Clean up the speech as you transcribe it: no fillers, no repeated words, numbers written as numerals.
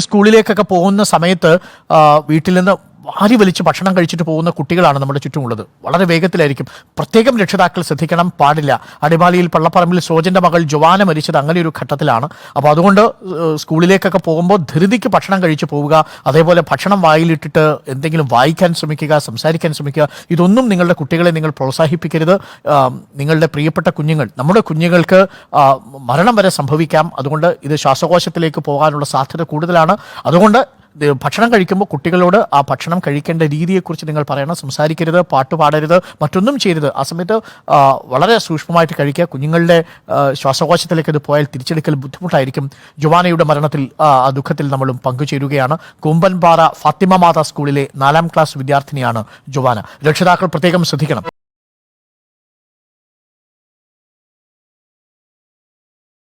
സ്കൂളിലേക്കൊക്കെ പോകുന്ന സമയത്ത് വീട്ടിൽ നിന്ന് വാരി വലിച്ച് ഭക്ഷണം കഴിച്ചിട്ട് പോകുന്ന കുട്ടികളാണ് നമ്മുടെ ചുറ്റുമുള്ളത്. വളരെ വേഗത്തിലായിരിക്കും. പ്രത്യേകം രക്ഷിതാക്കൾ ശ്രദ്ധിക്കണം, പാടില്ല. അടിമാലിയിൽ പള്ളപ്പറമ്പിൽ സോജന്റെ മകൾ ജോവാന മരിച്ചത് അങ്ങനെ ഒരു ഘട്ടത്തിലാണ്. അപ്പോൾ അതുകൊണ്ട് സ്കൂളിലേക്കൊക്കെ പോകുമ്പോൾ ധൃതിക്ക് ഭക്ഷണം കഴിച്ചു പോവുക, അതേപോലെ ഭക്ഷണം വായിലിട്ടിട്ട് എന്തെങ്കിലും വായിക്കാൻ ശ്രമിക്കുക, സംസാരിക്കാൻ ശ്രമിക്കുക. ഇതൊന്നും നിങ്ങളുടെ കുട്ടികളെ നിങ്ങൾ പ്രോത്സാഹിപ്പിക്കരുത്. നിങ്ങളുടെ പ്രിയപ്പെട്ട കുഞ്ഞുങ്ങൾ, നമ്മുടെ കുഞ്ഞുങ്ങൾക്ക് മരണം വരെ സംഭവിക്കാം. അതുകൊണ്ട് ഇത് ശ്വാസകോശത്തിലേക്ക് പോകാനുള്ള സാധ്യത കൂടുതലാണ്. അതുകൊണ്ട് ഭക്ഷണം കഴിക്കുമ്പോൾ കുട്ടികളോട് ആ ഭക്ഷണം കഴിക്കേണ്ട രീതിയെക്കുറിച്ച് നിങ്ങൾ പറയണം. സംസാരിക്കരുത്, പാട്ട് പാടരുത്, മറ്റൊന്നും ചെയ്യരുത്. ആ സമയത്ത് വളരെ സൂക്ഷ്മമായിട്ട് കഴിക്കുക. കുഞ്ഞുങ്ങളുടെ ശ്വാസകോശത്തിലേക്ക് ഇത് പോയാൽ തിരിച്ചെടുക്കൽ ബുദ്ധിമുട്ടായിരിക്കും. ജോവാനയുടെ മരണത്തിൽ ആ ദുഃഖത്തിൽ നമ്മളും പങ്കുചേരുകയാണ്. കൂമ്പൻപാറ ഫാത്തിമ മാതാ സ്കൂളിലെ 4ാം ക്ലാസ് വിദ്യാർത്ഥിനിയാണ് ജോവാന. രക്ഷിതാക്കൾ പ്രത്യേകം ശ്രദ്ധിക്കണം.